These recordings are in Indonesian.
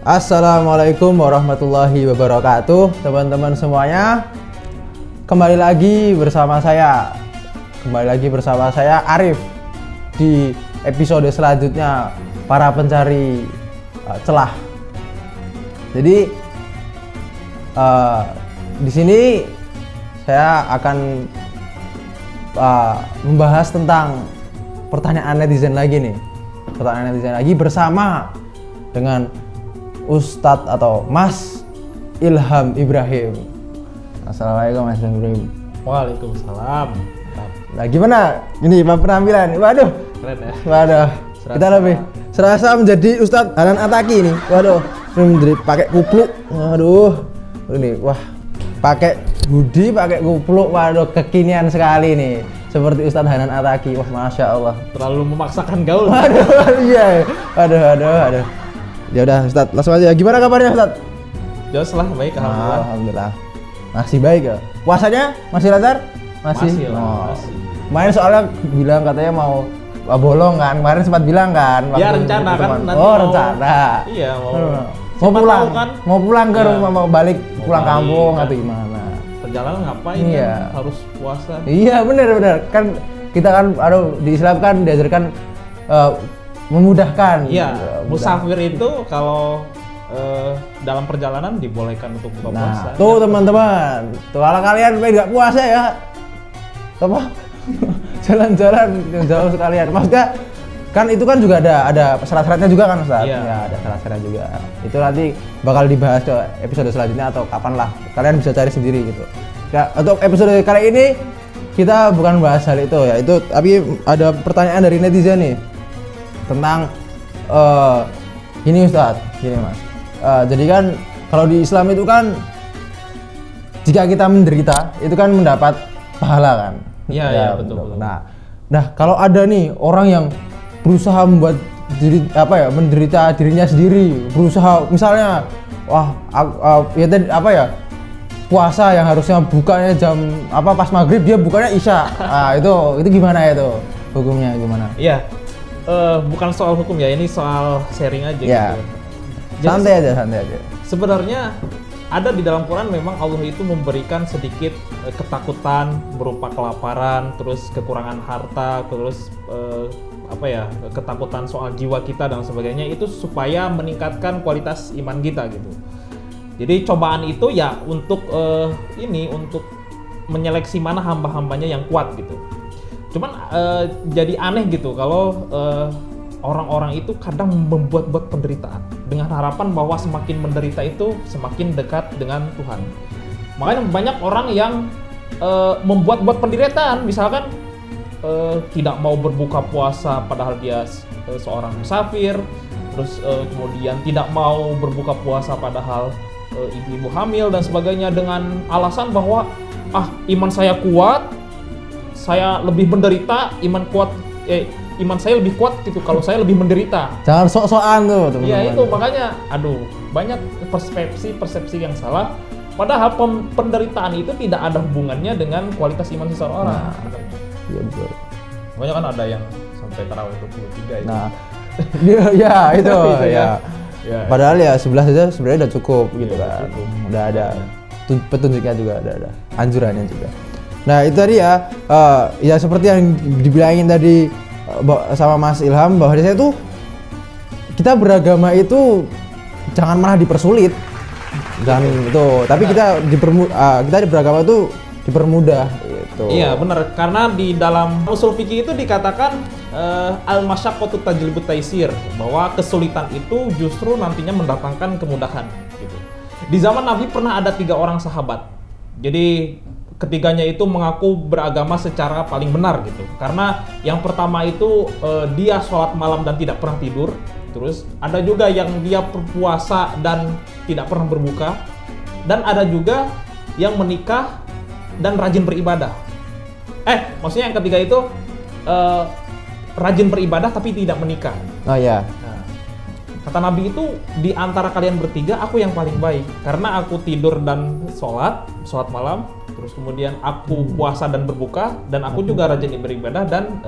Assalamualaikum warahmatullahi wabarakatuh, teman-teman semuanya. Kembali lagi bersama saya Arif di episode selanjutnya para pencari celah. Jadi di sini saya akan membahas tentang pertanyaan netizen lagi bersama dengan Ustadz atau Mas Ilham Ibrahim. Assalamualaikum Mas Ilham Ibrahim. Waalaikumsalam. Nah gimana ini penampilan? Waduh, Keren ya. waduh. Kita lebih serasa menjadi Ustadz Hanan Ataki nih. Waduh, ini pakai kupluk. Waduh, ini wah pakai hoodie, pakai kupluk. Waduh, kekinian sekali nih. Seperti Ustadz Hanan Ataki. Wah, masya Allah. Terlalu memaksakan gaul. Waduh, iya. Waduh. Ya udah Ustadz, langsung aja. Gimana kabarnya Ustadz? Jelas lah, baik alhamdulillah. Alhamdulillah. Masih baik ya. Puasanya masih lancar? Masih lah. Main soalnya bilang katanya mau bolong kan. Kemarin sempat bilang kan. Ya rencana kan nanti rencana. Iya Mau pulang kan? Mau pulang ke Ya. rumah, mau balik pulang balik, kampung kan. atau gimana? Perjalanan ngapain Iya. kan? Harus puasa. Iya benar. Kan kita kan di Islam kan diajarkan memudahkan. Iya, Mudah. musafir itu kalau dalam perjalanan dibolehkan untuk buka puasa. Nah, tuh teman-teman, tuh kalau kalian pengen nggak puasa ya, apa? Jalan-jalan yang jauh sekalian. Maksudnya kan itu kan juga ada syarat-syaratnya juga kan Ustaz? Iya. Ya, ada syarat-syaratnya juga. Itu nanti bakal dibahas ke episode selanjutnya atau kapan lah. Kalian bisa cari sendiri gitu. Ya, untuk episode kali ini kita bukan bahas hal itu ya. Itu tapi ada pertanyaan dari netizen nih tentang gini Ustaz, gini Mas. Jadi kan kalau di Islam itu kan jika kita menderita itu kan mendapat pahala kan. Iya, betul. Nah kalau ada nih orang yang berusaha membuat menderita dirinya sendiri, berusaha misalnya puasa yang harusnya bukanya jam pas maghrib dia bukanya isya. Nah itu gimana ya itu hukumnya gimana? Iya. Bukan soal hukum ya, ini soal sharing aja Ya. gitu. Santai aja. Sebenarnya ada di dalam Quran memang Allah itu memberikan sedikit ketakutan berupa kelaparan, terus kekurangan harta, terus ketakutan soal jiwa kita dan sebagainya, itu supaya meningkatkan kualitas iman kita gitu. Jadi cobaan itu ya untuk untuk menyeleksi mana hamba-hambanya yang kuat gitu. Cuman jadi aneh gitu kalau orang-orang itu kadang membuat-buat penderitaan dengan harapan bahwa semakin menderita itu semakin dekat dengan Tuhan. Makanya banyak orang yang membuat-buat penderitaan, misalkan tidak mau berbuka puasa padahal dia seorang musafir, terus kemudian tidak mau berbuka puasa padahal ibu-ibu hamil dan sebagainya dengan alasan bahwa iman saya kuat, saya lebih menderita, iman saya lebih kuat gitu kalau saya lebih menderita. Jangan sok-sokan tuh teman-teman. Iya itu makanya, banyak persepsi yang salah. Padahal penderitaan itu tidak ada hubungannya dengan kualitas iman seseorang. Iya betul. Makanya kan ada yang sampai tarawih 23 itu. Nah, ya itu ya. Ya. Padahal ya 11 saja sebenarnya udah cukup gitu Iya, kan. cukup. Udah ada petunjuknya juga, ada anjurannya juga. Nah itu tadi ya seperti yang dibilangin tadi sama Mas Ilham, bahwa saya tuh kita beragama itu jangan malah dipersulit, jangan itu. Tapi kita beragama itu dipermudah gitu. Iya benar, karena di dalam usul fikih itu dikatakan al-masyaqqatu tajlibut taisir, bahwa kesulitan itu justru nantinya mendatangkan kemudahan gitu. Di zaman Nabi pernah ada 3 orang sahabat. Jadi ketiganya itu mengaku beragama secara paling benar gitu. Karena yang pertama itu dia sholat malam dan tidak pernah tidur. Terus ada juga yang dia berpuasa dan tidak pernah berbuka. Dan ada juga yang menikah dan rajin beribadah. Maksudnya yang ketiga itu rajin beribadah tapi tidak menikah. Oh ya. Nah, kata Nabi itu, di antara kalian bertiga aku yang paling baik karena aku tidur dan sholat malam, terus kemudian aku puasa dan berbuka, dan aku juga rajin beribadah dan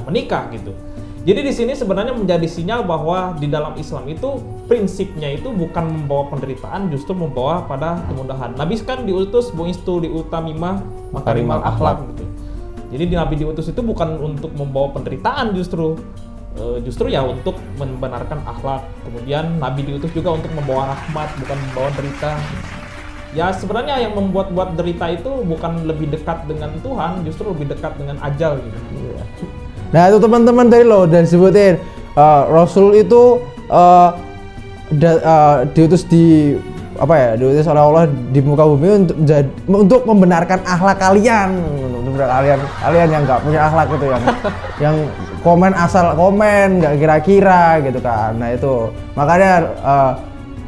menikah gitu. Jadi di sini sebenarnya menjadi sinyal bahwa di dalam Islam itu prinsipnya itu bukan membawa penderitaan, justru membawa pada kemudahan. Nabi kan diutus bu'istu liutamimah makarimal akhlak gitu. Jadi Nabi diutus itu bukan untuk membawa penderitaan justru ya untuk membenarkan akhlak. Kemudian Nabi diutus juga untuk membawa rahmat, bukan membawa derita. Ya sebenarnya yang membuat derita itu bukan lebih dekat dengan Tuhan, justru lebih dekat dengan ajal gitu. Iya. Nah itu teman-teman tadi loh dan sebutin Rasul itu diutus di apa ya, diutus oleh Allah di muka bumi untuk membenarkan akhlak kalian, kalian yang nggak punya akhlak itu yang komen asal komen nggak kira-kira gitu kan. Nah itu makanya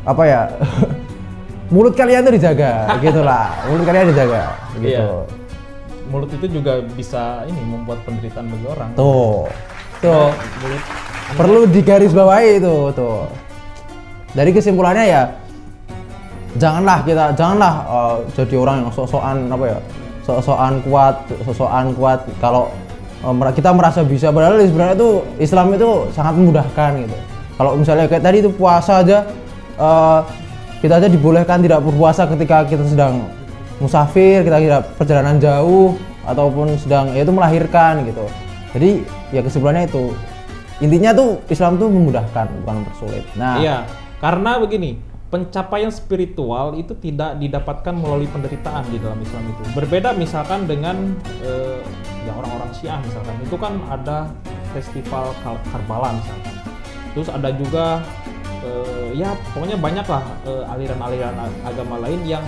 apa ya mulut kalian tuh dijaga gitulah, mulut kalian dijaga gitu. Iya. Mulut itu juga bisa membuat penderitaan bagi orang. Tuh Mulut perlu digarisbawahi itu tuh. Dari kesimpulannya ya janganlah jadi orang yang sok-sokan kuat kalau kita merasa bisa, padahal sebenarnya itu Islam itu sangat memudahkan gitu. Kalau misalnya kayak tadi itu puasa aja, kita aja dibolehkan tidak berpuasa ketika kita sedang musafir, kita tidak perjalanan jauh ataupun sedang itu melahirkan gitu. Jadi ya kesimpulannya itu intinya tuh Islam tuh memudahkan bukan mempersulit. Nah, iya, karena begini, pencapaian spiritual itu tidak didapatkan melalui penderitaan di dalam Islam itu. Berbeda misalkan dengan ya orang-orang Syiah misalkan, itu kan ada festival Karbala misalkan. Terus ada juga ya pokoknya banyak lah aliran-aliran agama lain yang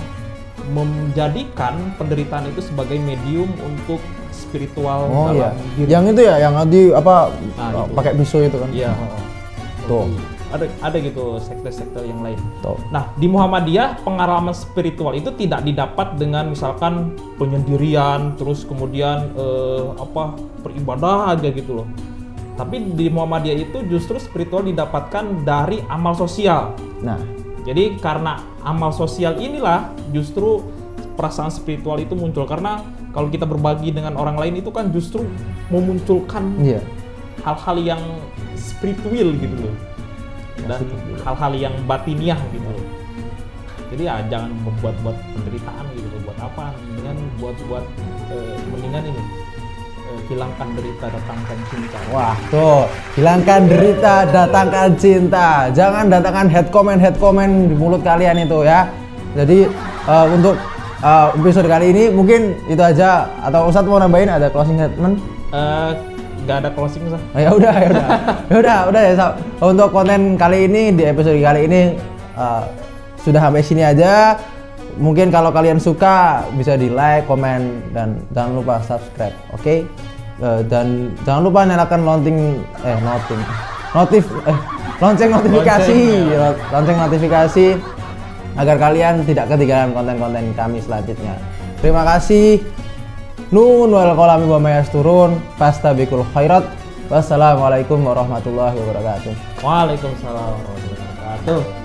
menjadikan penderitaan itu sebagai medium untuk spiritual dalam diri. Yang itu ya, yang nanti apa pakai pisau itu kan? Iya. Tuh. Ada gitu sekte-sekte yang lain. Tuh. Nah di Muhammadiyah pengalaman spiritual itu tidak didapat dengan misalkan penyendirian, terus kemudian beribadah aja gitu loh. Tapi di Muhammadiyah itu justru spiritual didapatkan dari amal sosial. Nah, jadi karena amal sosial inilah justru perasaan spiritual itu muncul, karena kalau kita berbagi dengan orang lain itu kan justru memunculkan hal-hal yang spiritual gitu loh, dan hal-hal yang batiniah gitu loh. Jadi ya jangan membuat penderitaan gitu loh. Buat apa? Mendingan mendingan hilangkan derita, datangkan cinta. Wah tuh, hilangkan derita, datangkan cinta. Jangan datangkan head comment di mulut kalian itu ya. Jadi untuk episode kali ini mungkin itu aja. Atau Ustadz mau nambahin ada closing statement? Nggak ada closing sah. Ya udah ya. Untuk konten kali ini di episode kali ini sudah sampai sini aja. Mungkin kalau kalian suka bisa di like, komen, dan jangan lupa subscribe, oke? Dan jangan lupa nyalakan lonceng notifikasi agar kalian tidak ketinggalan konten-konten kami selanjutnya. Terima kasih. Nun wal qalami wa ma yasturun fastabiqul khairat. Wassalamualaikum warahmatullahi wabarakatuh. Waalaikumsalam warahmatullahi wabarakatuh.